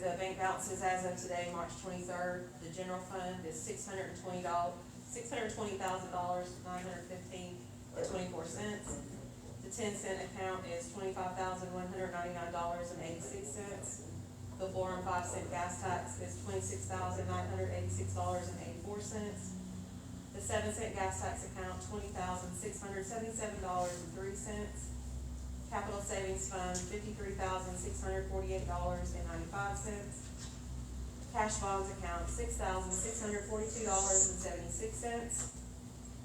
has bank balances as of today, March 23rd. The general fund is $620,000, $915.24. The 10-cent account is $25,199.86. The 4 and 5 cent gas tax is $26,986.84. The 7-cent gas tax account, $20,677.03. Capital savings fund, $53,648.95. Cash bonds account, $6,642.76.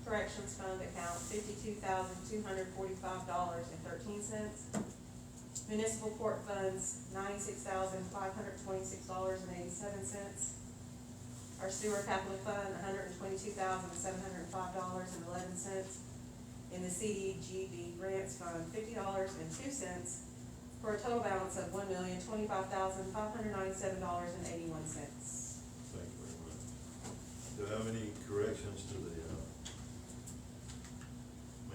Corrections fund account, $52,245.13. Municipal court funds, $96,526.87. Our sewer capital fund, $122,705.11. In the CDGB grants fund, $50.02, for a total balance of $1,025,597.81. Thank you very much. Do you have any corrections to the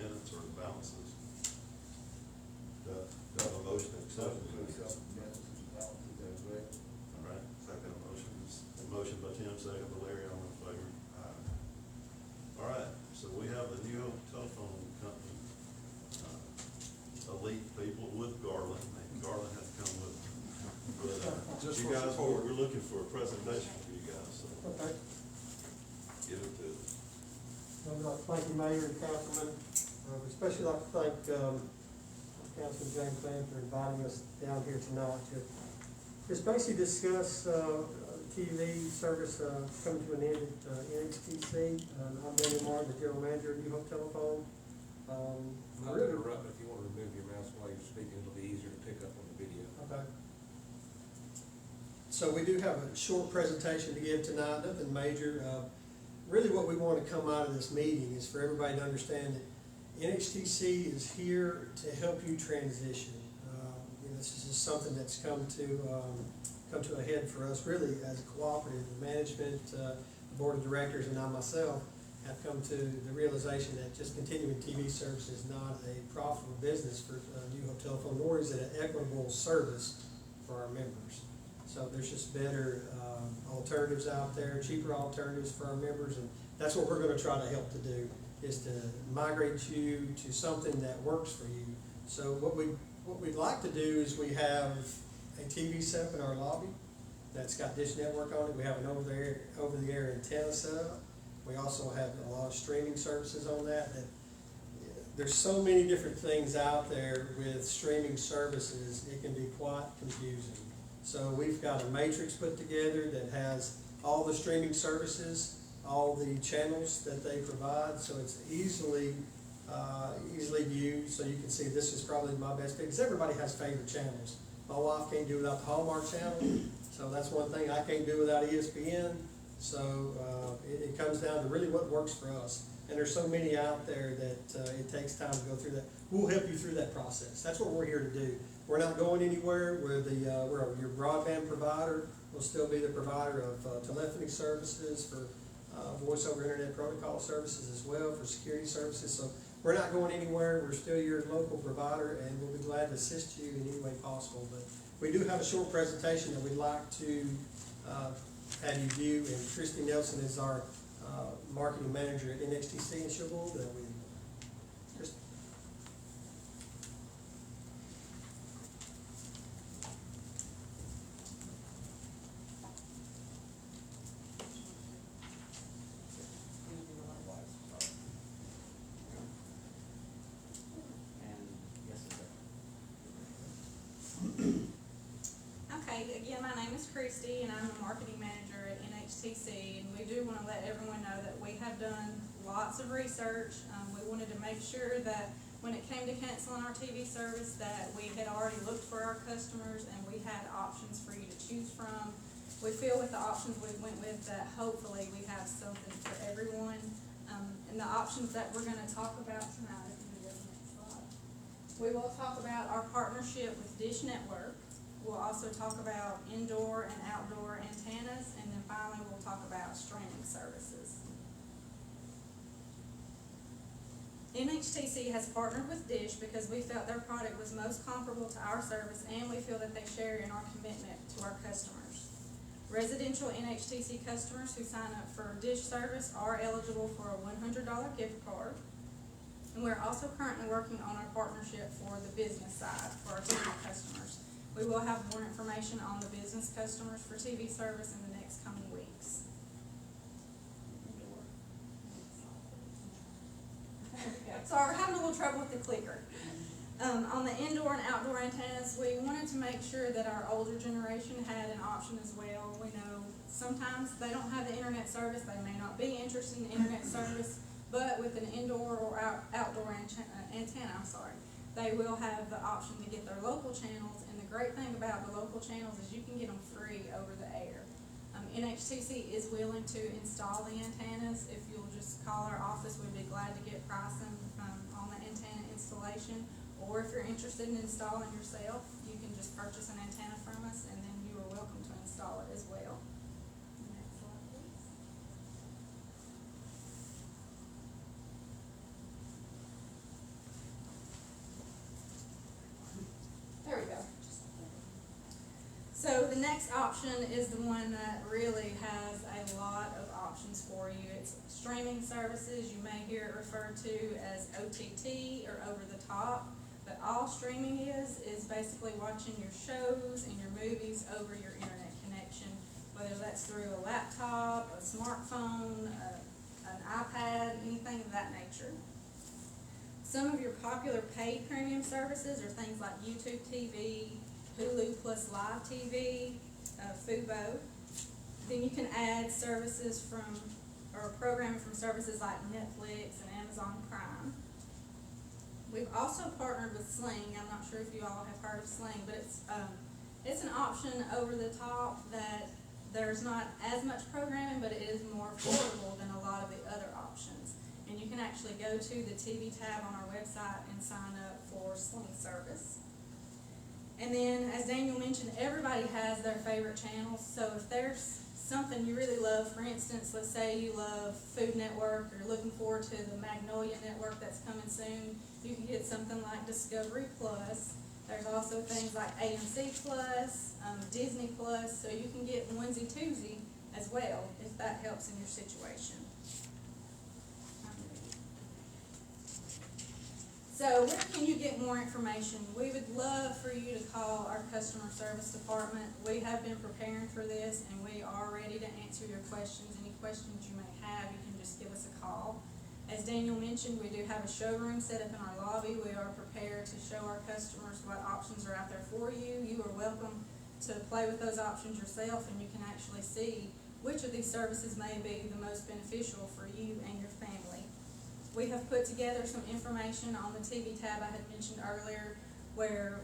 minutes or the balances? Do I have a motion to accept? All right, second motions. A motion by Tim, second by Larry, all in favor? All right, so we have the new telephone company, Elite people with Garland, and Garland has come with, Just you for guys, support. we're looking for a presentation for you guys, so Okay. give it to us. I'd like to thank you, Mayor and Councilman. We'd especially like to thank Councilman James Plant for inviting us down here tonight to just basically discuss TV service coming to an end at NHTC. I'm Danny Martin, the General Manager of New Hope Telephone. Not to interrupt, but if you want to remove your mouse while you're speaking, it'll be easier to pick up on the video. Okay. So we do have a short presentation to give tonight, nothing major. Really what we want to come out of this meeting is for everybody to understand that NHTC is here to help you transition. This is just something that's come to a head for us really as a cooperative. The management, the board of directors, and I myself have come to the realization that just continuing TV service is not a profitable business for New Hope Telephone, nor is it an equitable service for our members. So there's just better alternatives out there, cheaper alternatives for our members, and that's what we're going to try to help to do, is to migrate you to something that works for you. So what we'd like to do is we have a TV set up in our lobby that's got Dish Network on it. We have an over-the-air antenna set up. We also have a lot of streaming services on that. There's so many different things out there with streaming services, it can be quite confusing. So we've got a matrix put together that has all the streaming services, all the channels that they provide, so it's easily viewed. So you can see this is probably my best pick, because everybody has favorite channels. My wife can't do without the Hallmark Channel, so that's one thing I can't do without ESPN. So it comes down to really what works for us. And there's so many out there that it takes time to go through that. We'll help you through that process. That's what we're here to do. We're not going anywhere. We're your broadband provider. We'll still be the provider of telephony services, for voice over internet protocol services as well, for security services. So we're not going anywhere. We're still your local provider, and we'll be glad to assist you in any way possible. But we do have a short presentation that we'd like to have you view, and Christy Nelson is our marketing manager at NHTC, and she'll go over that with you. Christy. Okay, again, my name is Christy, and I'm the marketing manager at NHTC, and we do want to let everyone know that we have done lots of research. We wanted to make sure that when it came to canceling our TV service, that we had already looked for our customers and we had options for you to choose from. We feel with the options we went with that hopefully we have something for everyone. And the options that we're going to talk about tonight, if you can go to the next slide. We will talk about our partnership with Dish Network. We'll also talk about indoor and outdoor antennas, and then finally we'll talk about streaming services. NHTC has partnered with Dish because we felt their product was most comparable to our service, and we feel that they share in our commitment to our customers. Residential NHTC customers who sign up for Dish service are eligible for a $100 gift card. And we're also currently working on our partnership for the business side for our TV customers. We will have more information on the business customers for TV service in the next coming weeks. Sorry, we're having a little trouble with the clicker. On the indoor and outdoor antennas, we wanted to make sure that our older generation had an option as well. We know sometimes they don't have the internet service, they may not be interested in internet service, but with an indoor or outdoor antenna, they will have the option to get their local channels. And the great thing about the local channels is you can get them free over the air. NHTC is willing to install the antennas. If you'll just call our office, we'd be glad to get pricing on the antenna installation. Or if you're interested in installing yourself, you can just purchase an antenna from us, and then you are welcome to install it as well. Next slide, please. There we go. So the next option is the one that really has a lot of options for you. It's streaming services. You may hear it referred to as OTT or over the top, but all streaming is basically watching your shows and your movies over your internet connection, whether that's through a laptop, a smartphone, an iPad, anything of that nature. Some of your popular paid premium services are things like YouTube TV, Hulu plus Live TV, Fubo. Then you can add services or programming from services like Netflix and Amazon Prime. We've also partnered with Sling. I'm not sure if you all have heard of Sling, but it's an option over the top that there's not as much programming, but it is more affordable than a lot of the other options. And you can actually go to the TV tab on our website and sign up for Sling service. And then, as Daniel mentioned, everybody has their favorite channels. So if there's something you really love, for instance, let's say you love Food Network, or you're looking forward to the Magnolia Network that's coming soon, you can get something like Discovery Plus. There's also things like AMC Plus, Disney Plus, so you can get onesie-twosie as well if that helps in your situation. So where can you get more information? We would love for you to call our customer service department. We have been preparing for this, and we are ready to answer your questions. Any questions you may have, you can just give us a call. As Daniel mentioned, we do have a showroom set up in our lobby. We are prepared to show our customers what options are out there for you. You are welcome to play with those options yourself, and you can actually see which of these services may be the most beneficial for you and your family. We have put together some information on the TV tab I had mentioned earlier, where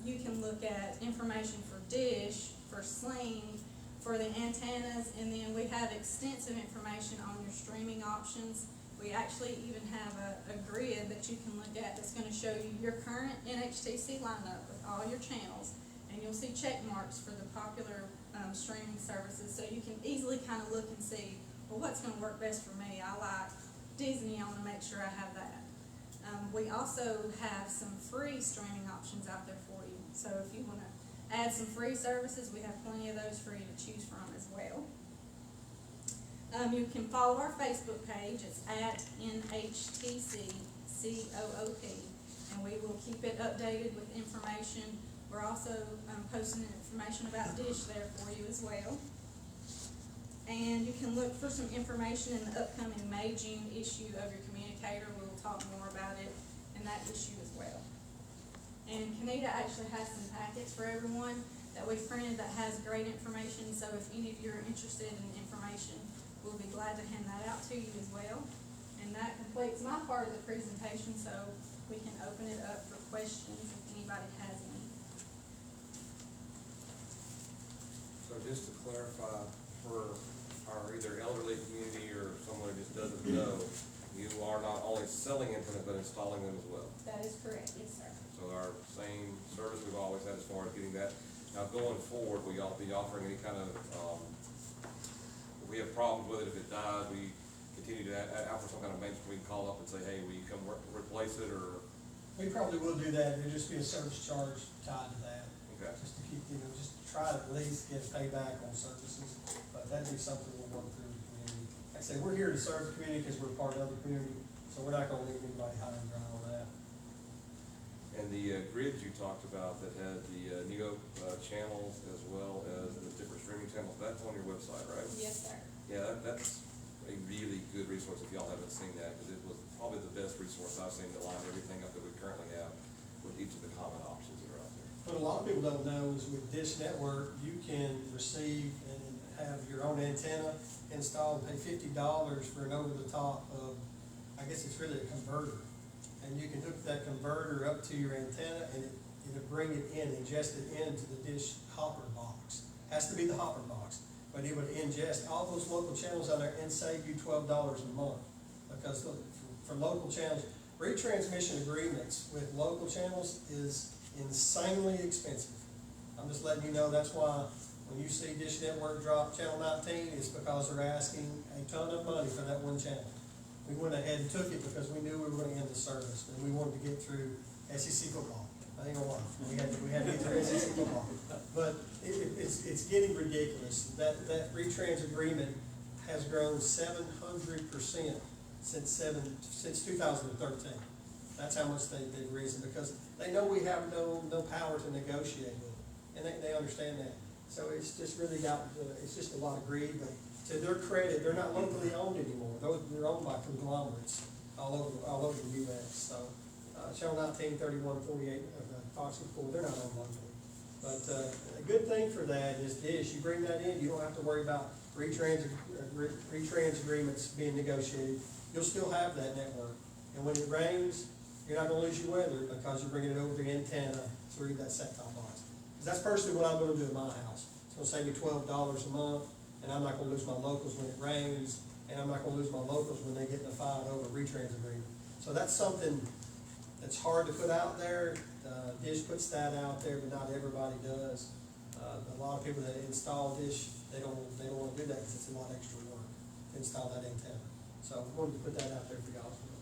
you can look at information for Dish, for Sling, for the antennas, and then we have extensive information on your streaming options. We actually even have a grid that you can look at that's going to show you your current NHTC lineup with all your channels, and you'll see check marks for the popular streaming services, so you can easily kind of look and see, well, what's going to work best for me. I like Disney, I want to make sure I have that. We also have some free streaming options out there for you. So if you want to add some free services, we have plenty of those for you to choose from as well. You can follow our Facebook page. It's at NHTCCOOP, and we will keep it updated with information. We're also posting information about Dish there for you as well. And you can look for some information in the upcoming May-June issue of your Communicator. We'll talk more about it in that issue as well. And Kenita actually has some packets for everyone that we've printed that has great information. So if any of you are interested in information, we'll be glad to hand that out to you as well. And that completes my part of the presentation, so we can open it up for questions if anybody has any. So just to clarify, for our either elderly community or someone who just doesn't know, you are not only selling antennas but installing them as well. That is correct, yes, sir. So our same service we've always had as far as getting that. Now going forward, will y'all be offering any kind of, if we have problems with it, if it dies, we continue to offer some kind of maintenance, we can call up and say, hey, will you come work, replace it, or, We probably will do that, there'll just be a service charge tied to that, okay. just to keep, just to try to at least get payback on services. But that'd be something we'll work through the community. Like I say, we're here to serve the community because we're part of the community, so we're not gonna leave anybody high and dry on that. And the grids you talked about that had the Neo channels as well as the different streaming channels, that's on your website, right? Yes, sir. Yeah, that's a really good resource if y'all haven't seen that, because it was probably the best resource I've seen to line everything up that we currently have with each of the common options that are out there. What a lot of people don't know is with Dish Network, you can receive and have your own antenna installed and pay $50 for an over-the-top of, I guess it's really a converter. And you can hook that converter up to your antenna and it'll bring it in, ingest it into the Dish hopper box. Has to be the hopper box, but it would ingest all those local channels out there and save you $12 a month. Because for local channels, retransmission agreements with local channels is insanely expensive. I'm just letting you know, that's why when you see Dish Network drop channel 19, it's because they're asking a ton of money for that one channel. We went ahead and took it because we knew we were gonna end the service, and we wanted to get through SEC football. I ain't gonna lie, we had to get through SEC football. But it's getting ridiculous. That retrans agreement has grown 700% since 2013. That's how much they've risen, because they know we have no power to negotiate with them, and they understand that. So it's just really it's just a lot of greed, but to their credit, they're not locally owned anymore. They're owned by conglomerates all over the US. So, Channel 19, 31, 48, Fox and 4, they're not owned locally. But, a good thing for that is Dish, you bring that in, you don't have to worry about retrans agreements being negotiated. You'll still have that network. And when it rains, you're not gonna lose your weather because you're bringing it over the antenna through that set-top box. Because that's personally what I'm gonna do in my house. It's gonna save me $12 a month, and I'm not gonna lose my locals when it rains, and I'm not gonna lose my locals when they get in a fight over a retrans agreement. So that's something that's hard to put out there. Dish puts that out there, but not everybody does. A lot of people that install Dish, they don't wanna do that because it's a lot extra work to install that antenna. So I wanted to put that out there for y'all to know.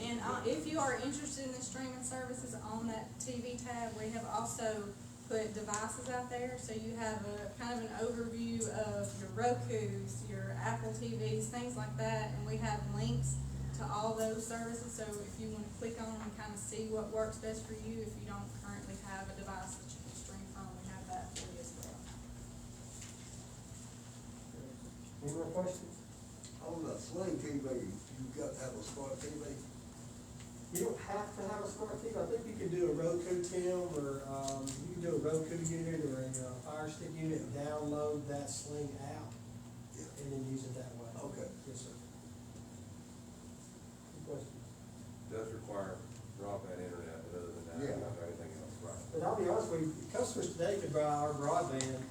And if you are interested in the streaming services on that TV tab, we have also put devices out there. So you have a kind of an overview of your Rokus, your Apple TVs, things like that. And we have links to all those services. So if you want to click on them and kind of see what works best for you, if you don't currently have a device that you can stream from, we have that for you as well. Any more questions? On the Sling TV, you got to have a smart TV? You don't have to have a smart TV. I think you can do a Roku, Tim, or, you can do a Roku unit or a Fire Stick unit and download that Sling app Yeah. and then use it that way. Okay. Yes, sir. Good question. Does require broadband internet, but other than that, Yeah. not anything else, right? But I'll be honest with you, customers today could buy our broadband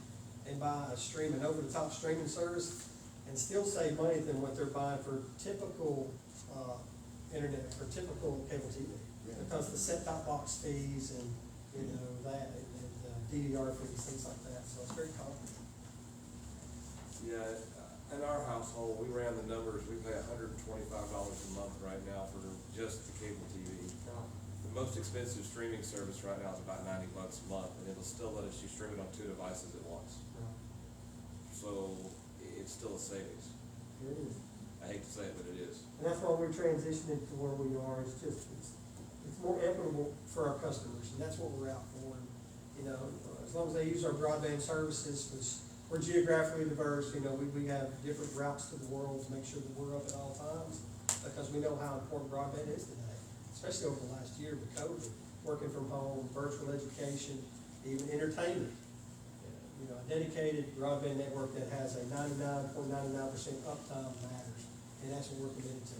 and buy a streaming, over-the-top streaming service and still save money than what they're buying for typical, internet, or typical cable TV. Yeah. Because the set-top box fees and, that, and DDR fees, things like that, so it's very complicated. Yeah, in our household, we ran the numbers, we pay $125 a month right now for just the cable TV. The most expensive streaming service right now is about $90 a month, and it'll still let us stream it on 2 devices at once. So it's still a savings. It is. I hate to say it, but it is. And that's why we're transitioning to where we are, it's more equitable for our customers, and that's what we're out for. And, as long as they use our broadband services, which we're geographically diverse, we have different routes to the world to make sure that we're up at all times, because we know how important broadband is today, especially over the last year with COVID, working from home, virtual education, even entertainment. A dedicated broadband network that has a 99.99% uptime matters, and that's what we're committed to.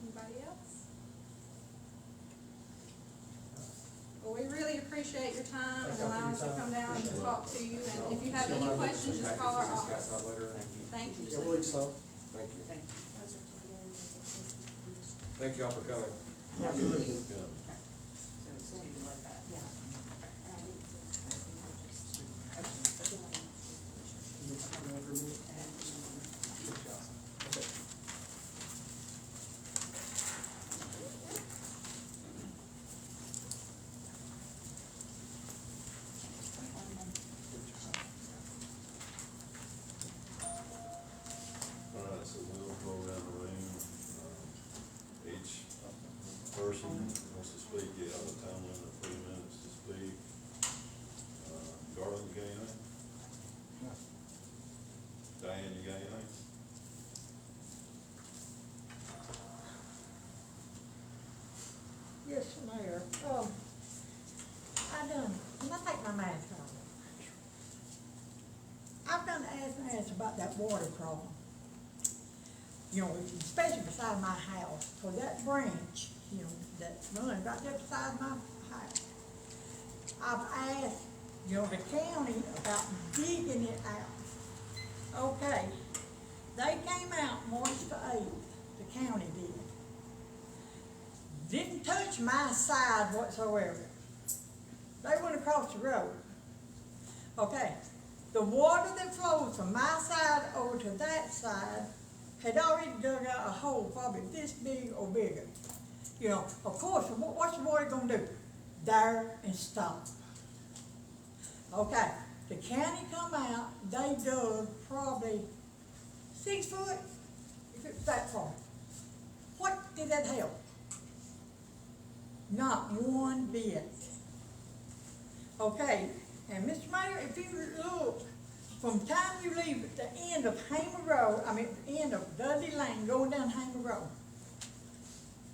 Anybody else? Well, we really appreciate your time and allowing us to come down and talk to you. And if you have any questions, just call our office. Thank you. I believe so. Thank you. Thank y'all for coming. Absolutely. Yeah. person wants to speak, you have a time limit of 3 minutes to speak. Garland, you got anything? Diane, you got anything? Yes, Mayor, when I take my mask off, I've done asked about that water problem. You know, especially beside my house, for that branch, you know, that runs right there beside my house. I've asked, you know, the county about digging it out. Okay, they came out March the 8th, the county did. Didn't touch my side whatsoever. They went across the road. Okay, the water that flows from my side over to that side had already dug out a hole probably this big or bigger. You know, of course, what's the water gonna do? There and stop. Okay, the county come out, they dug probably 6 foot, if it's that far. What did that help? Not one bit. Okay, and Mr. Mayor, if you look, from the time you leave at the end of Hamer Road, the end of Dudley Lane, going down Hamer Road,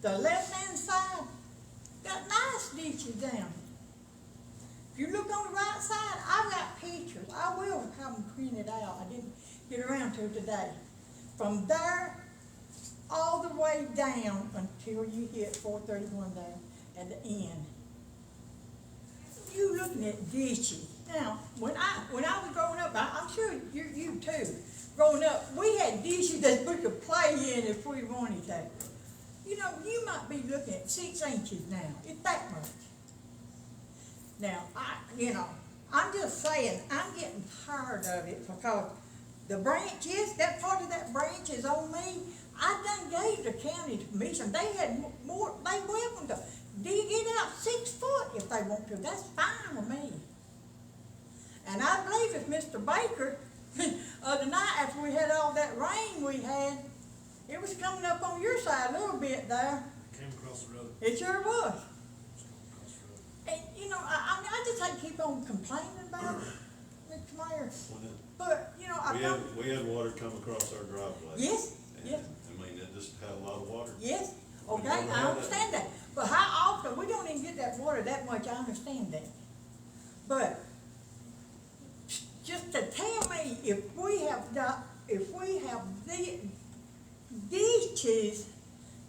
the left-hand side, got nice ditches down. If you look on the right side, I've got pictures. I will have them printed out. I didn't get around to it today. From there, all the way down until you hit 431 there at the end. You looking at ditches. Now, when I was growing up, I'm sure you too, growing up, we had ditches that we could play in if we wanted to. You know, you might be looking at 6 inches now. It's that much. Now, I'm just saying, I'm getting tired of it because the branches, that part of that branch is on me. I done gave the county permission. They had more, they welcome to dig it out 6 foot if they want to. That's fine with me. And I believe if Mr. Baker, the night after we had all that rain we had, it was coming up on your side a little bit there. Came across the road. It sure was. Across the road. And, you know, I just hate to keep on complaining about it, Mr. Mayor. When it- But, you know, We had water come across our driveway. Yes, And, yes. I mean, it just had a lot of water. Yes, We okay, never I had understand that, but how often, we don't even get that water that much, I understand that. But, just to tell me, if we have the ditches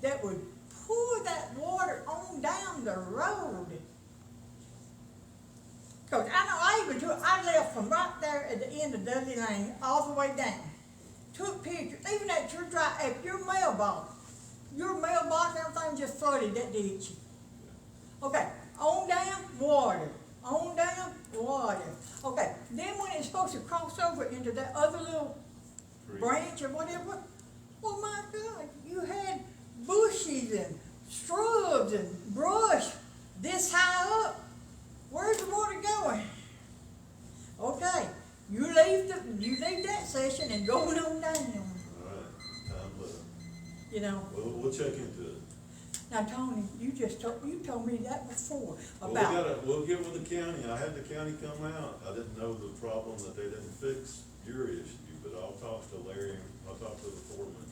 that would pour that water on down the road. Cause I know I left from right there at the end of Dudley Lane, all the way down. Took pictures, even at your mailbox, everything just flooded that ditch. Okay, on down, water, on down, water. Okay, then when it's supposed to cross over into that other little Creek. branch or whatever, well, my God, you had bushes and shrubs and brush this high up. Where's the water going? Okay, you leave that session and go on down. All right, time's up. You know, We'll check into it. now Tony, you told me that before Well, about. we'll get with the county. I had the county come out. I didn't know the problem that they didn't fix your issue, but I'll talk to Larry, I'll talk to the foreman,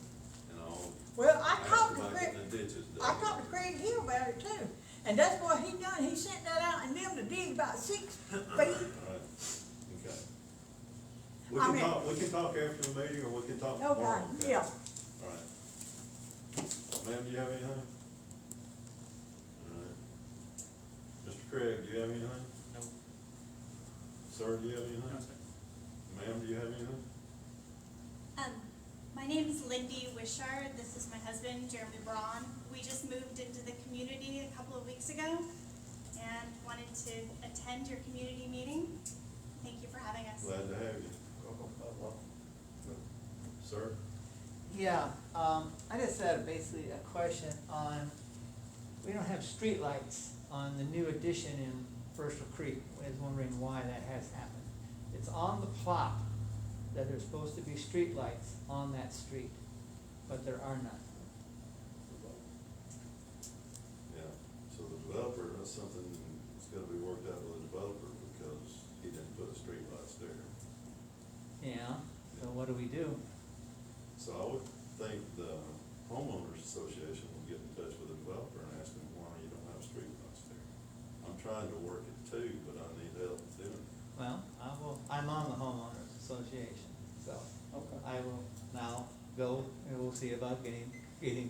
and I'll Well, I ask talked to about Craig. getting the ditches done. I talked to Craig Hill about it too, and that's what he done. He sent that out and them to dig about 6 feet. All right, okay. We I can mean- talk, after the meeting, or we can talk tomorrow. Okay, yeah. All right. Ma'am, do you have anything? All right. Mr. Craig, do you have anything? No. Sir, do you have anything? Ma'am, do you have anything? My name is Lindy Wishart. This is my husband, Jeremy Braun. We just moved into the community a couple of weeks ago and wanted to attend your community meeting. Thank you for having us. Glad to have you. Sir? Yeah, I just had basically a question on, we don't have streetlights on the new addition in Bristol Creek. I was wondering why that has happened. It's on the plot that there's supposed to be streetlights on that street, but there are none. Yeah, what do we do? So I would think the homeowners association will get in touch with the developer and ask him why you don't have street lights there. I'm trying to work it too, but I need help doing it. Well, I'm on the homeowners association, so Okay. I will now go and we'll see about getting,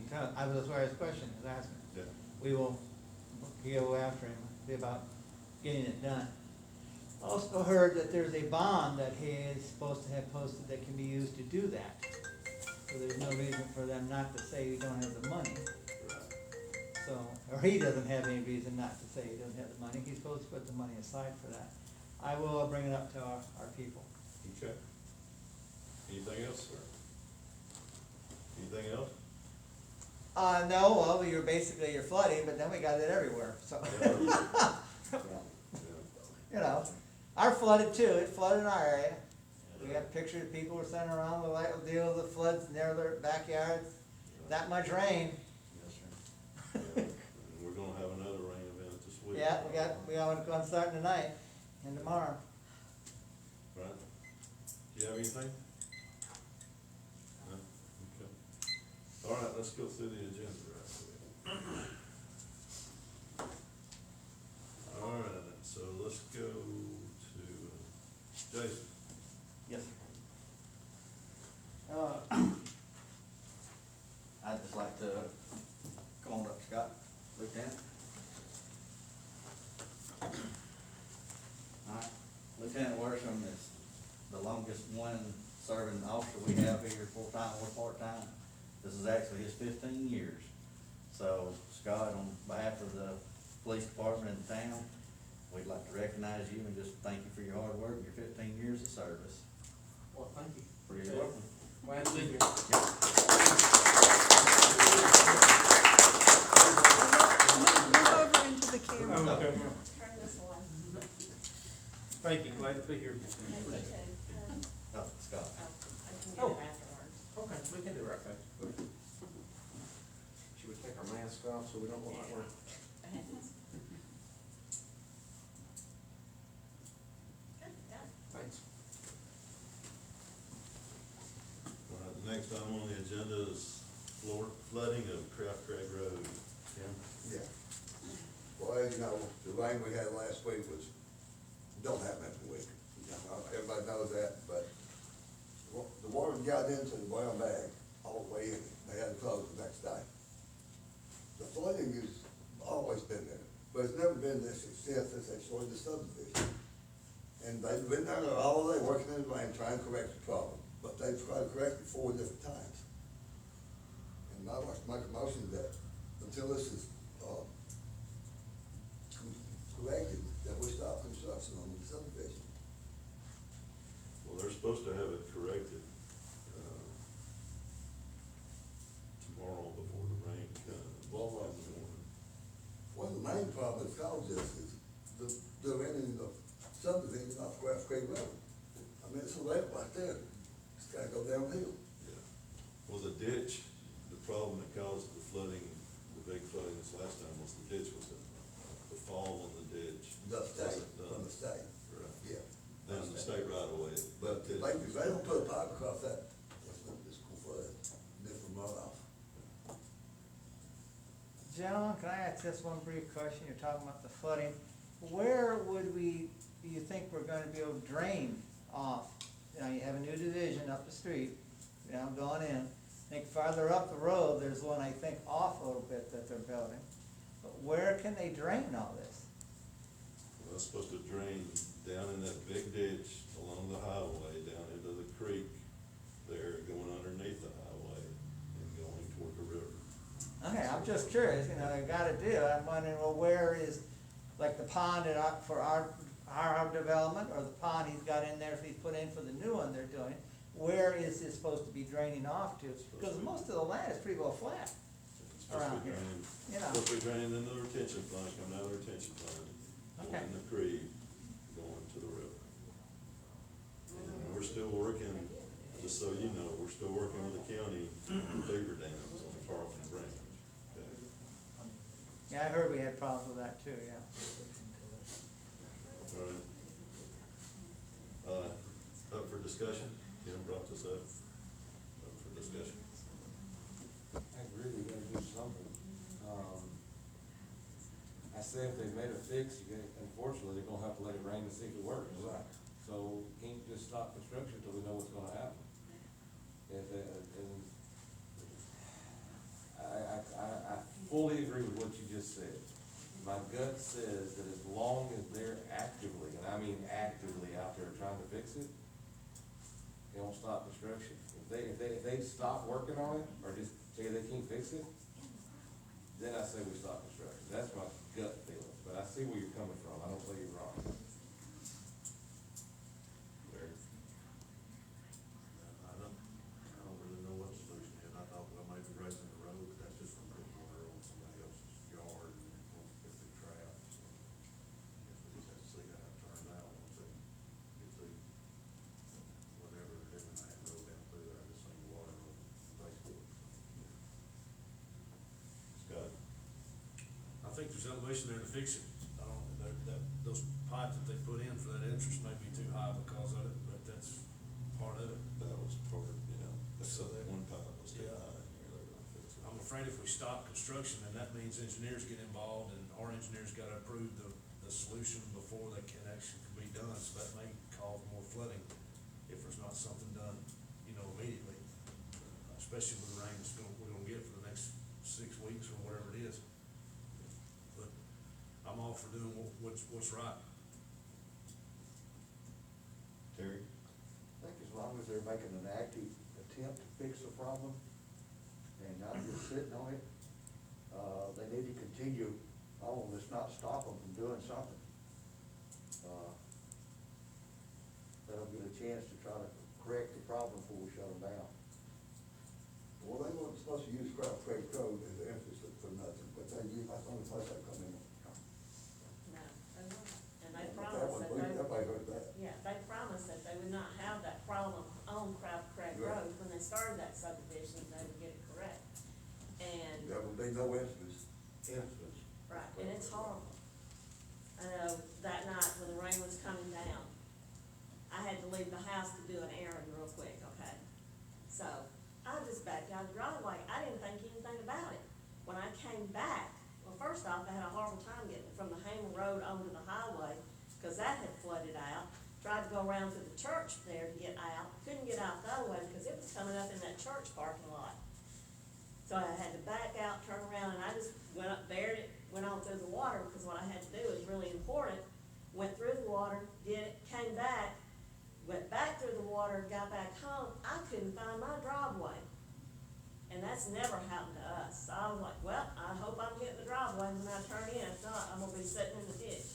that's why his question is asking. Yeah. We will go after him, see about getting it done. Also heard that there's a bond that he is supposed to have posted that can be used to do that. So there's no reason for them not to say we don't have the money. Right. So, or he doesn't have any reason not to say he doesn't have the money. He's supposed to put the money aside for that. I will bring it up to our people. Okay. Anything else, sir? Anything else? No, well, you're flooding, but then we got it everywhere, so. Yeah. You know, our flooded too, it flooded in our area. We got pictures of people were sending around the deal with the floods near their backyards, that much rain. Yes, sir. Yeah. And we're gonna have another rain event this week. Yeah, we got one starting tonight and tomorrow. Right. Do you have anything? No? Okay. All right, let's go through the agenda right quick. All right, so let's go to Jason. Yes, sir. I'd just like to, come on up, Scott, Lieutenant. Alright, Lieutenant Worsham is the longest one serving officer we have here, full-time or part-time. This is actually his 15 years. So, Scott, on behalf of the police department in town, we'd like to recognize you and just thank you for your hard work and your 15 years of service. Well, thank you. You're welcome. Glad to be here. Move over into the camera. Turn this one. Thank you, glad to be here. Oh, Scott. I can get it afterwards. Okay, we can do it right back. Should we take our mask off so we don't look like we're? Thanks. All right, the next item on the agenda is flooding of Craft Craig Road. Tim? Yeah. Well, as you know, the rain we had last week don't happen every week. You know, everybody knows that, but the water got into the brown bag all the way in. They had to close the next day. The flooding has always been there, but it's never been this extent since they started the subdivision. And they've been down there all day working in the rain, trying to correct the problem, but they've tried to correct it 4 different times. And I'd like to make a motion that until this is, corrected, that we stop construction on the subdivision. Well, they're supposed to have it corrected, tomorrow before the rain comes. Well, in the morning. Well, the main problem that's caused this is the ending of subdivision off Craft Creek Road. I mean, it's a lake right there, it's gotta go downhill. Yeah. Well, the ditch, the problem that caused the flooding, the big flooding this last time was the ditch was the fall in the ditch. The state, wasn't done. from the state, Right. yeah. Then the state right away. But if they don't put a pipe across that, it's gonna flood, different runoff. Gentlemen, can I ask just one brief question? You're talking about the flooding. Where would do you think we're gonna be able to drain off? You know, you have a new division up the street, you know, going in. I think farther up the road, there's one, I think, off a little bit that they're building. But where can they drain all this? Well, it's supposed to drain down in that big ditch along the highway, down into the creek there, going underneath the highway and going toward the river. Okay, I'm just curious, you know, I gotta do, I'm wondering, well, where is, like the pond for our development, or the pond he's got in there, he's put in for the new one they're doing, where is this supposed to be draining off to? Because most of the land is pretty well flat. It's supposed to Around be here, draining, you know. supposed to be draining into the retention pond, coming out of the retention pond, going Okay. in the creek, going to the river. And we're still working, just so you know, we're still working with the county on beaver dams on the Carlton Branch. Okay. Yeah, I heard we had problems with that too, yeah. All right. Up for discussion? Kim brought this up for discussion. I agree, we gotta do something. I say if they've made a fix, unfortunately, they're gonna have to let it rain to see if it works. Right. So can't just stop construction until we know what's gonna happen. And I fully agree with what you just said. My gut says that as long as they're actively, and I mean actively out there trying to fix it, they won't stop construction. If they stop working on it, or just say they can't fix it, then I say we stop construction. That's my gut feeling, but I see where you're coming from. I don't say you're wrong. Larry? I don't really know what the solution is. I thought, well, maybe raising the road, but that's just gonna put water on somebody else's yard and it won't get the trap. So I guess we just have to see how it turns out once they get through whatever they're doing, that road down through there. I just seen the water on Facebook. Scott? I think there's elevation there to fix it. I don't, those pipes that they put in for that entrance may be too high because of it, but that's part of it. That was part of, So that that- one pipe was too Yeah. high, and they're gonna fix it. I'm afraid if we stop construction, then that means engineers get involved, and our engineers gotta approve the solution before the connection can be done, so that may cause more flooding if there's not something done, immediately. Especially with the rain we're gonna get for the next 6 weeks or whatever it is. But I'm all for doing what's right. Terry? I think as long as they're making an active attempt to fix the problem and not just sitting on it, they need to continue on, let's not stop them from doing something. Let them get a chance to try to correct the problem before we shut them down. Well, they weren't supposed to use Crab Creek Road as an emphasis for nothing, but that's the only place they come in. No, they won't. And they That promised one, that they, everybody heard that. yeah, they promised that they would not have that problem on Crab Creek Right. Road when they started that subdivision, they would get it correct. And, There will be no instance. right, and it's horrible. I know that night when the rain was coming down, I had to leave the house to do an errand real quick, okay? So, I just backed out of the driveway, I didn't think anything about it. When I came back, well, first off, I had a horrible time getting from the Hamer Road onto the highway, cause that had flooded out. Tried to go around to the church there to get out, couldn't get out the other way because it was coming up in that church parking lot. So I had to back out, turn around, and I just went up, bared it, went on through the water, because what I had to do is really important. Went through the water, did it, came back, went back through the water, got back home, I couldn't find my driveway. And that's never happened to us. So I was like, well, I hope I'm getting the driveway when I turn in, if not, I'm gonna be sitting in the ditch.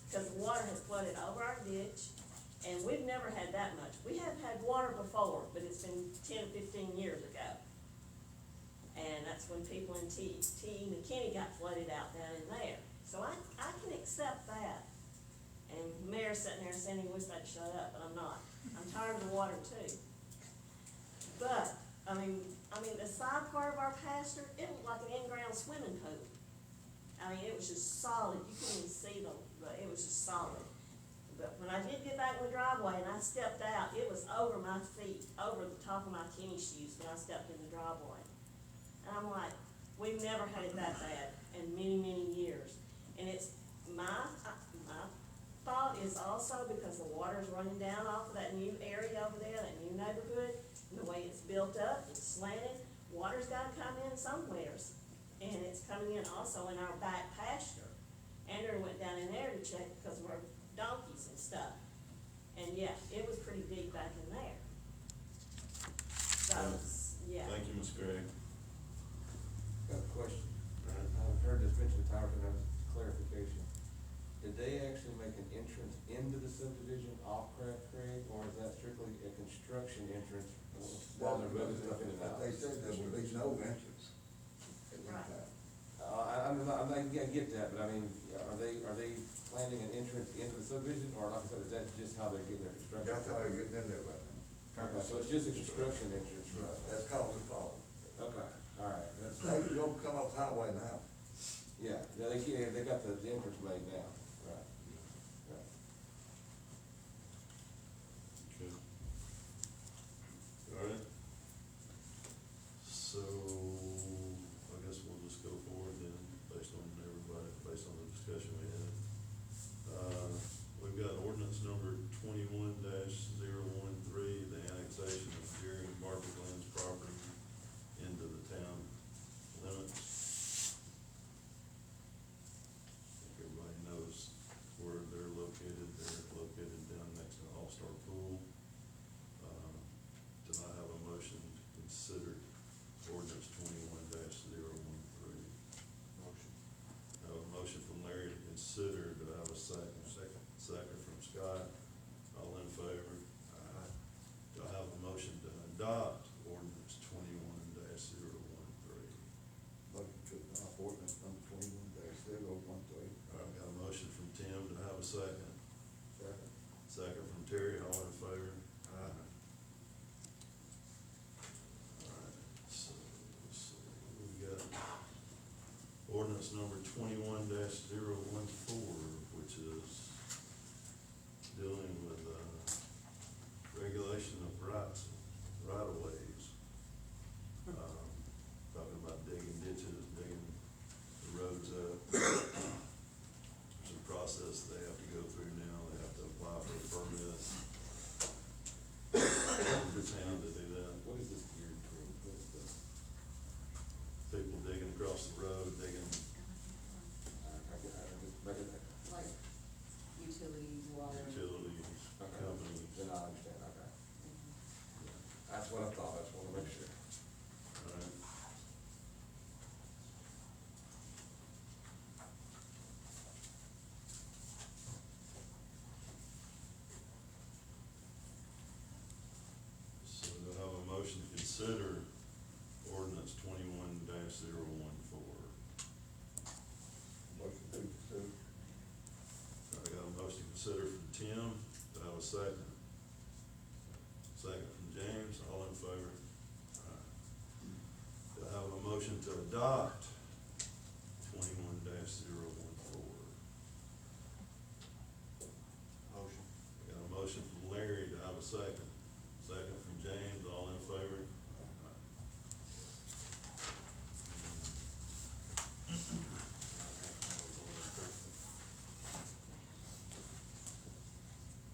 Because the water has flooded over our ditch, and we've never had that much. We have had water before, but it's been 10, 15 years ago. And that's when people in T McKinney got flooded out down in there. So I can accept that. And the mayor's sitting there saying he wished I'd shut up, but I'm not. I'm tired of the water too. But, I mean, the side part of our pasture, it looked like an in-ground swimming pool. I mean, it was just solid, you couldn't even see it was just solid. But when I did get back in the driveway and I stepped out, it was over my feet, over the top of my tennis shoes when I stepped in the driveway. And I'm like, we've never had it that bad in many, many years. And it's, my thought is also because the water's running down off of that new area over there, that new neighborhood, and the way it's built up, it's slanted, water's gotta come in somewheres. And it's coming in also in our back pasture. Andrew went down in there to check because of our donkeys and stuff. And yeah, it was pretty deep back in there. So, yeah. Thank you, Ms. Gregg. Got a question. I've heard this mentioned a time, and that was clarification. Did they actually make an entrance into the subdivision off Crab Creek, or is that strictly a construction entrance while they're moving stuff in and out? They said there would be no entrance at one Right. time. I'm not, I get that, but I mean, are they planning an entrance into the subdivision, or like I said, is that just how they're getting their construction? That's how they're getting in there right now. Okay, so it's just a construction entrance, right? That's causing the problem. Okay, all right, that's, They don't come off highway now. yeah, they got the entrance made now, right? Right. Okay. ordinance number 21-014, which is dealing with, regulation of rights, right-of-ways. Talking about digging ditches, digging the roads up. There's a process they have to go through now, they have to apply for a permit. Every town to do that. What is this geared toward? What is this? People digging across the road, digging, Like utilities, water. utilities, companies. Then I understand, okay. That's what I thought, I just wanna make sure. Alright. So do I have a motion to consider ordinance 21-014? Motion to consider. I got a motion to consider from Tim, do I have a second? Second from James, all in favor? Alright. Do I have a motion to adopt 21-014? Motion. I got a motion from Larry, do I have a second? Second from James, all in favor?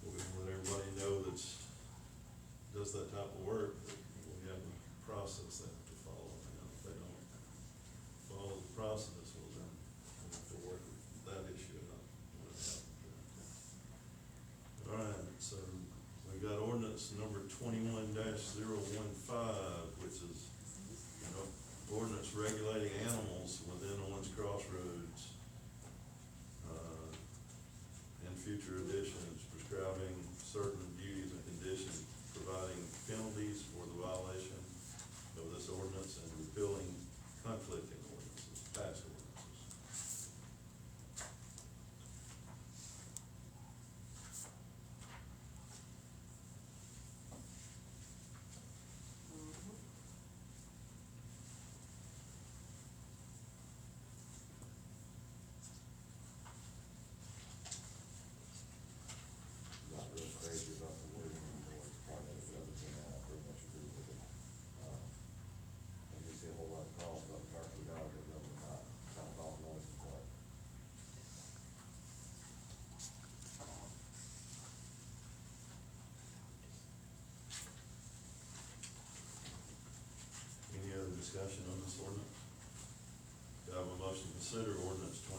We're gonna let everybody know that's, does that type of work, that we have a process they have to follow. And if they don't follow the process, well then, we'll have to work with that issue out. All right, so we got ordinance number 21-015, which is, you know, ordinance regulating animals within Owens Crossroads. And future additions prescribing certain duties and conditions, providing penalties for the violation of this ordinance and repealing conflicting ordinances, past ordinances. Not real crazy about the wording or part of it, other than that, I pretty much agree with it. I just see a whole lot of calls about parking dollars, but no, not, all noise and part. Any other discussion on this ordinance? Do I have a motion to consider ordinance 21-015?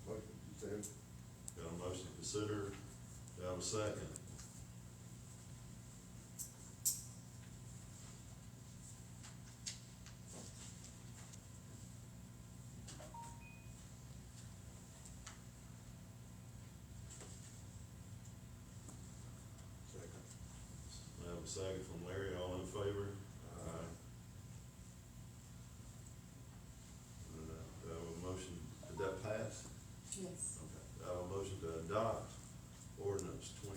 Motion to consider. Got a motion to consider, do I have a second? Second. I have a second from Larry, all in favor? Aye. And, do I have a motion, did that pass? Yes. Okay. Do I have a motion to adopt ordinance 21-015?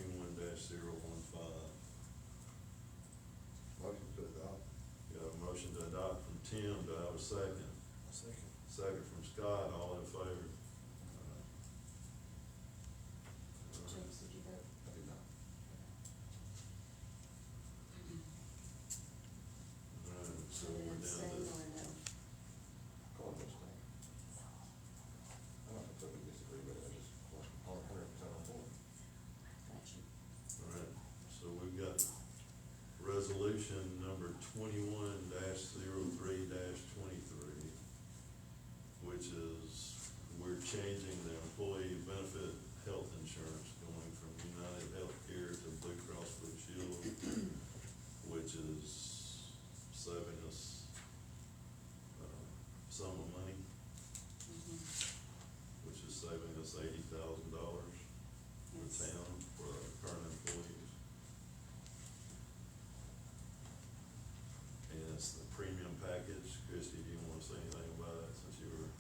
Motion to adopt. Got a motion to adopt from Tim, do I have a second? Second. Second from Scott, all in favor? James, did you vote? I do not. Alright, so we're down Abstain to, or no? Call it this thing. I'm not completely disagree with it, I just wasn't 100% on board. Gotcha. alright, so we've got resolution number 21-03-23, which is, we're changing the employee benefit health insurance, going from United Healthcare to Blue Cross Blue Shield, which is saving us, some of money, which is saving us $80,000 for the Yes. town, for our current employees. And it's the premium package. Christie, do you wanna say anything about it, since you were?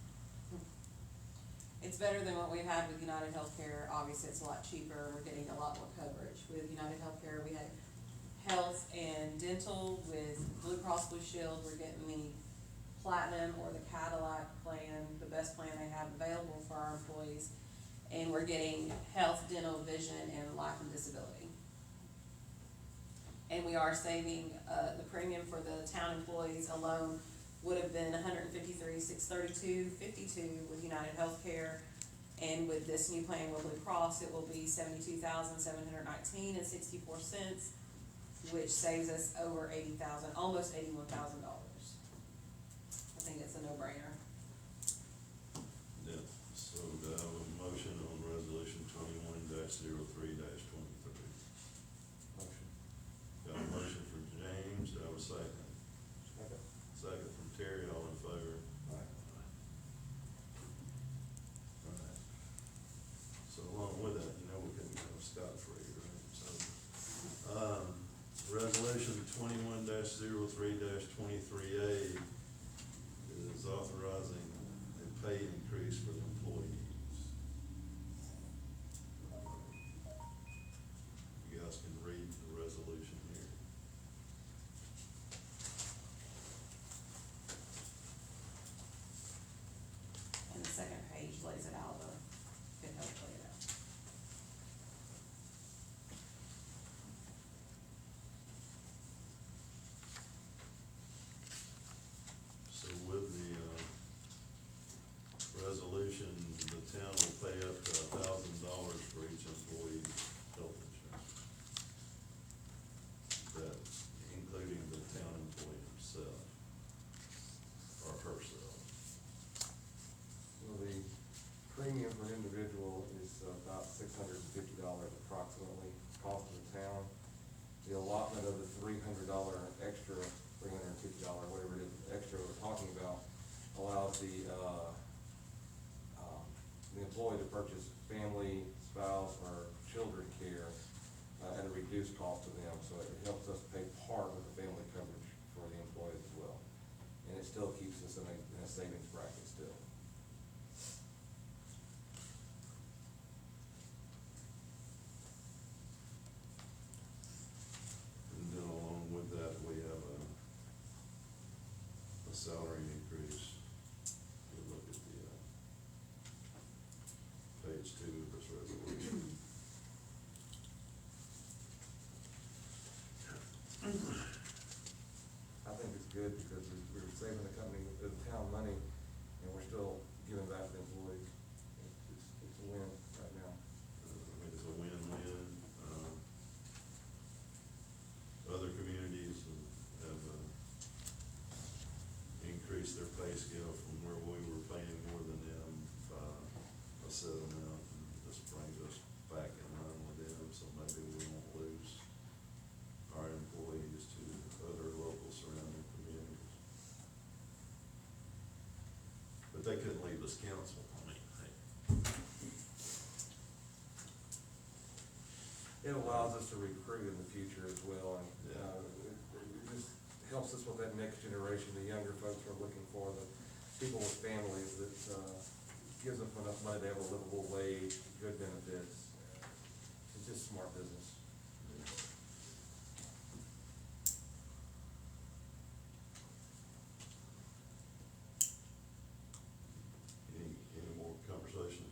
It's better than what we had with United Healthcare. Obviously, it's a lot cheaper. We're getting a lot more coverage. With United Healthcare, we had health and dental. With Blue Cross Blue Shield, we're getting the Platinum or the Cadillac plan, the best plan they have available for our employees. And we're getting health, dental, vision, and life and disability. And we are saving, the premium for the town employees alone would have been $153,632.52 with United Healthcare. And with this new plan with Blue Cross, it will be $72,719.64, which saves us over $80,000, almost $81,000. I think it's a no-brainer. Yeah, so do I have a motion on resolution 21-03-23? Motion. Got a motion from James, do I have a second? Second from Terry, all in favor? Alright. So along with that, you know, we couldn't go scot-free, right? So, resolution 21-03-23A is authorizing a pay increase for the employees. You guys can read the resolution here. And the second page lays it out, could help lay it out. So with the, resolution, the town will pay up to $1,000 for each employee's health insurance. That, including the town employee himself, or herself. Well, the premium for an individual is about $650 approximately, cost of the town. The allotment of the $300 extra, $350, whatever it is, extra we're talking about, allows the employee to purchase family, spouse, or children care at a reduced cost to them, so it helps us pay part of the family coverage for the employees as well. And it still keeps us in a savings bracket still. And then along with that, we have a salary increase. You look at the, page 2 of this resolution. I think it's good because we're saving the company, the town money, and we're still giving back to the employees. It's a win right now. I mean, it's a win-win. Other communities have increased their pay scale from where we were paying more than them by a set amount. And this brings us back in line with them, so maybe we won't lose our employees to other local surrounding communities. But they couldn't leave us council, I mean, hey. It allows us to recruit in the future as well, and, Yeah. it just helps us with that next generation, the younger folks we're looking for, the people with families that, gives them enough money to have a livable wage, good benefits. It's just smart business. Any more conversation,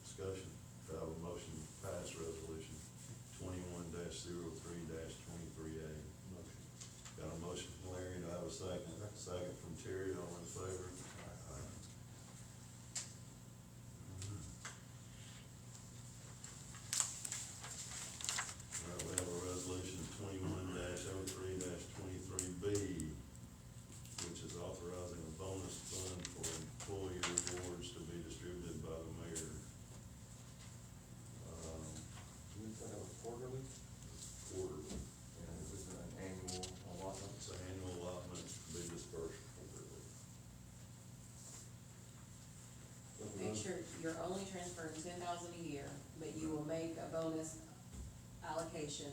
discussion? Do I have a motion to pass resolution 21-03-23A? Motion. Got a motion from Larry, do I have a second? Second from Terry, all in favor? Aye. All right, we have a resolution 21-03-23B, which is authorizing a bonus fund for employee rewards to be distributed by the mayor. We said that was quarterly, Quarterly. and this is an annual allotment. It's an annual allotment to be dispersed quarterly. Make sure you're only transferring $10,000 a year, but you will make a bonus allocation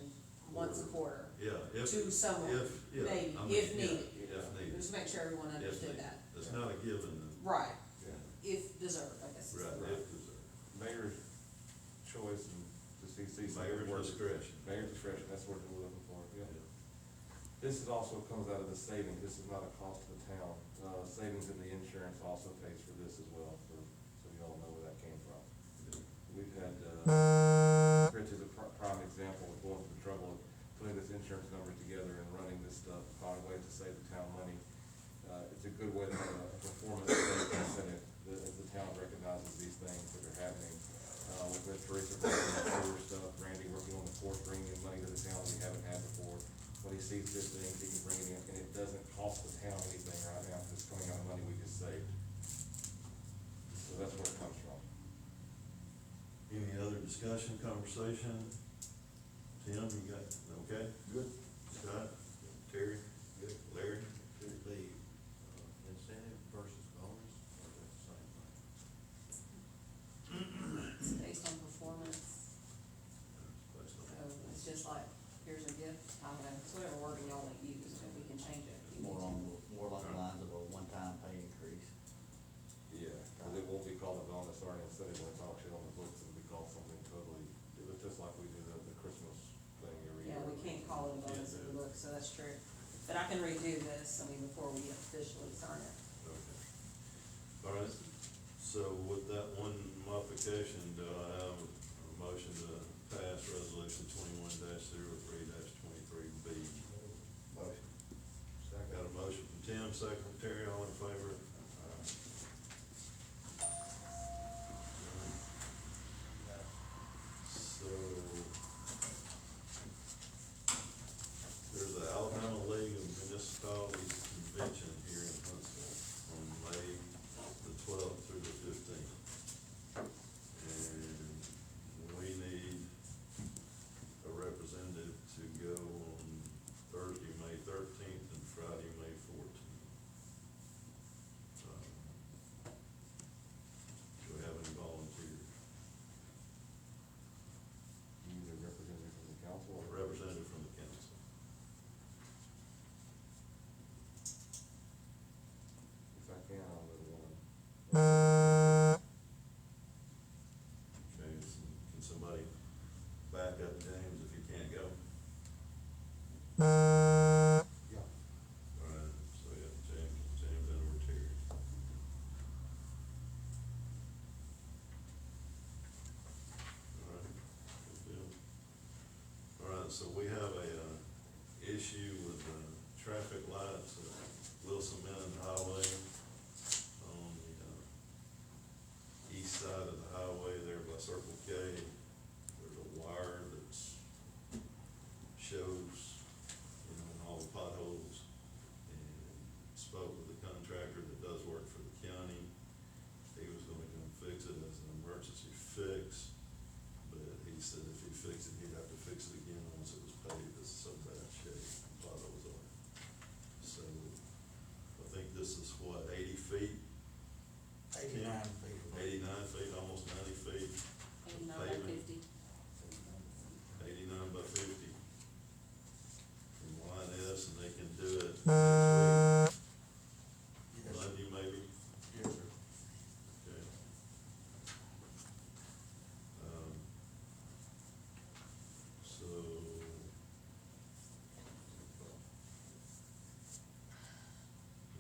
once a quarter Yeah, if. to someone, Yeah, maybe, I mean, if yeah, needed. If needed. Just make sure everyone If understood needed. that. It's not a given, Right, Yeah. if deserved, I guess. right, if deserved. Mayor's choice and to see. Mayor's discretion. Mayor's discretion, that's what we're looking for, yeah. Yeah. This is also comes out of the savings, this is not a cost to the town, savings prime example of going to the trouble of putting this insurance number together and running this stuff, find ways to save the town money. It's a good way to have a performance-based incentive, as the town recognizes these things that are happening. With Teresa working on the sewer stuff, Randy working on the court, bringing in money to the town we haven't had before. When he sees good things, he can bring it in, and it doesn't cost the town anything right now, because it's coming out of money we just saved. So that's where it comes from. Any other discussion, conversation? Tim, you got, okay? Good. Scott? Terry? Good. Larry? Could it be incentive versus bonus, or is that the same thing? It's based on performance, so it's just like, here's a gift, I don't know, it's whatever wording y'all want to use, but we can change it. if we More need to. more along the lines of a one-time pay increase. Yeah, because it won't be called a bonus or an incentive when it's auctioned on the books, it'll be called something totally, it's just like we do the Christmas thing every year. Yeah, we can't call it a bonus in the book, so that's true. But I can redo this, I mean, before we officially sign it. Okay. All right, so with that one modification, do I have a motion to pass resolution 21-03-23B? Motion. Got a motion from Tim, second from Terry, all in favor? So, there's the Alabama League of Municipalities Convention here in Huntsville on May the 12th through the 15th. And we need a representative to go on Thursday, May 13th and Friday, May 14th. Do we have any volunteers? You need a representative from the council A or representative from the council. if I can, I'll go to one. Okay, can somebody back up James if you can't go? Yeah. All right, so we have James and Terry. All right, good deal. All right, so we have a, issue with, traffic lights at Wilson Mountain Highway on the, east side of the highway there by Circle K. There's a wire that's shows, all the potholes, and spoke with the contractor that does work for the county. He was gonna come fix it as an emergency fix, but he said if he fixed it, he'd have to fix it again once it was paved. It's so bad shape, potholes are. So, I think this is what, 80 feet? 89 feet. 89 feet, almost 90 feet. 89 by Pavement. 50. 89 by 50. From line S, and they can do it next week. Yes, sir. Monday maybe, Yes, sir. okay. So.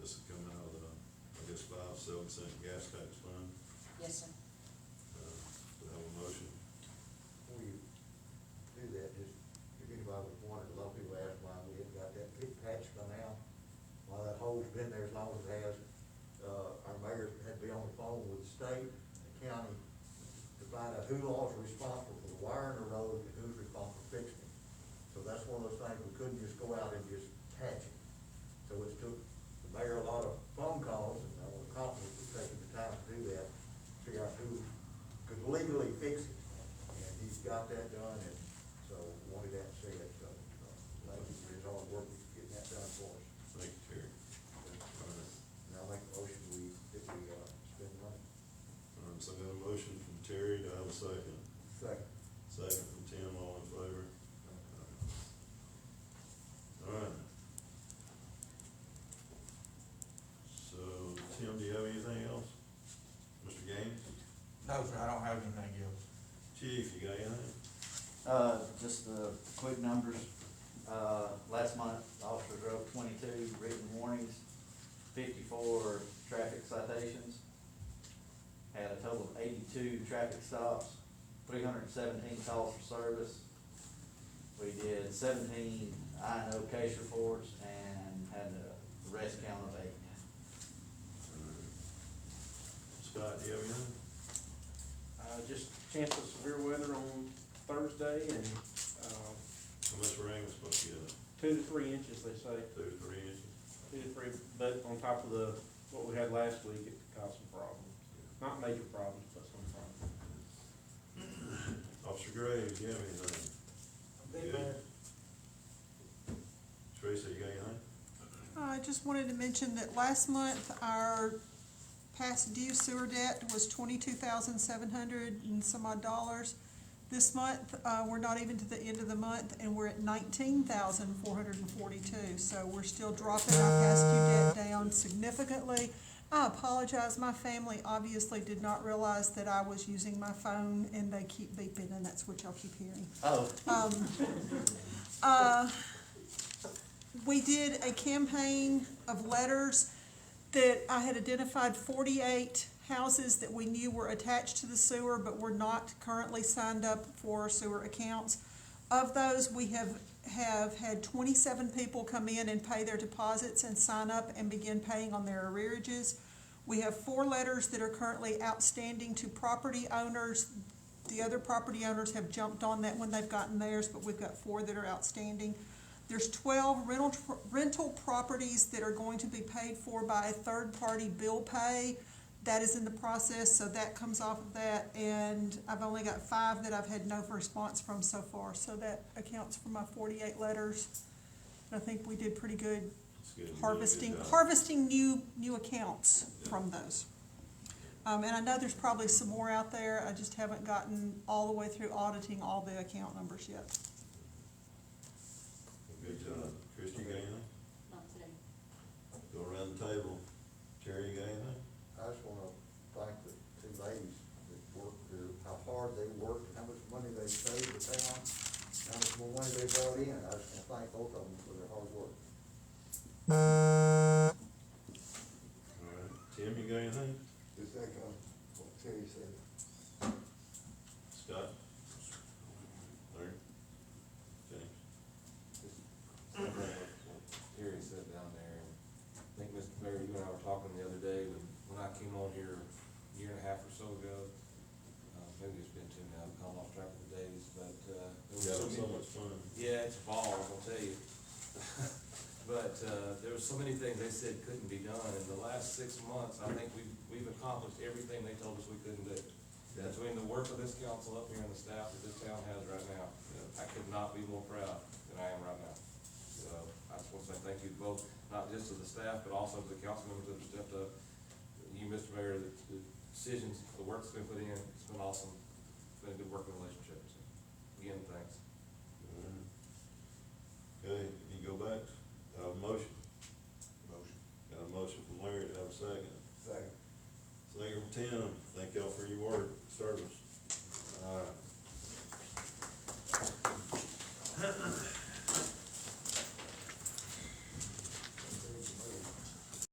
This is coming out of the, I guess, 5-7 cent gas tax fund. Yes, sir. Do I have a motion? Before you do that, just, if anybody was wondering, a lot of people ask why we haven't got that big patch come out. Why that hole's been there as long as it has. Our mayor had to be on the phone with the state, the county, to find out who all's responsible for the wire in the road and who's responsible for fixing it. So that's one of those things, we couldn't just go out and just patch it. So it took the mayor a lot of phone calls, and I was confident for taking the time to do that, figure out who could legally fix it. And he's got that done, and so wanted that said, so, thank you for his hard work in getting that done for us. Thank you, Terry. All right. And I'll make a motion, spend money. All right, so I got a motion from Terry, do I have a second? Second. Second from Tim, all in favor? All right. So, Tim, do you have anything else? Mr. Gaines? No, sir, I don't have anything else. Chief, you got anything? Just the quick numbers. Last month, the officer drove 22 written warnings, 54 traffic citations, had a total of 82 traffic stops, 317 calls for service. We did 17 I&O case reports and had a arrest count of 8. Scott, do you have anything? Just chance of severe weather on Thursday and, How much rain was supposed to get? 2 to 3 inches, they say. 2 to 3 inches? 2 to 3, but on top of what we had last week, it caused some problems. Not major problems, but some problems. Officer Graves, do you have anything? Good. Teresa, you got anything? I just wanted to mention that last month, our past due sewer debt was $22,700 and some odd dollars. This month, we're not even to the end of the month, and we're at $19,442, so we're still dropping our past due debt down significantly. I apologize, my family obviously did not realize that I was using my phone, and they keep beeping, and that's what y'all keep hearing. Oh. We did a campaign of letters that I had identified 48 houses that we knew were attached to the sewer, but were not currently signed up for sewer accounts. Of those, we have had 27 people come in and pay their deposits and sign up and begin paying on their arrearages. We have 4 letters that are currently outstanding to property owners. The other property owners have jumped on that when they've gotten theirs, but we've got 4 that are outstanding. There's 12 rental properties that are going to be paid for by a third-party bill pay. That is in the process, so that comes off of that, and I've only got 5 that I've had no response from so far, so that accounts for my 48 letters. I think we did pretty good That's good. You did a harvesting good job. harvesting new accounts from those. And I know there's probably some more out there, I just haven't gotten all the way through auditing all the account numbers yet. Good job. Christie, you got anything? Not today. Go around the table. Terry, you got anything? I just wanna thank the 2 ladies that worked, how hard they worked, and how much money they saved the town, how much more money they brought in. I just wanna thank both of them for their hard work. All right. Tim, you got anything? Just echo what Terry said. Scott? Larry? James? Terry sat down there, and I think Mr. Mayor, you and I were talking the other day when I came on here a year and a half or so ago. Maybe it's been 2 now, I've gone off track of the days, but, there was Yeah, so it was so many. much fun. Yeah, it's balls, I'll tell you. But, there was so many things they said couldn't be done. In the last 6 months, I think we've accomplished everything they told us we couldn't do. Between the work of this council up here and the staff that this town has right now, I could not be more proud than I am right now. So, I just want to say thank you both, not just to the staff, but also to the council members that have stepped up. You, Mr. Mayor, the decisions, the work that's been put in, it's been awesome. It's been a good working relationship. So, again, thanks. All right. Okay, you go back. Have a motion. Got a motion from Larry, to have a second. Second. Second from Tim. Thank y'all for your work, service. All right.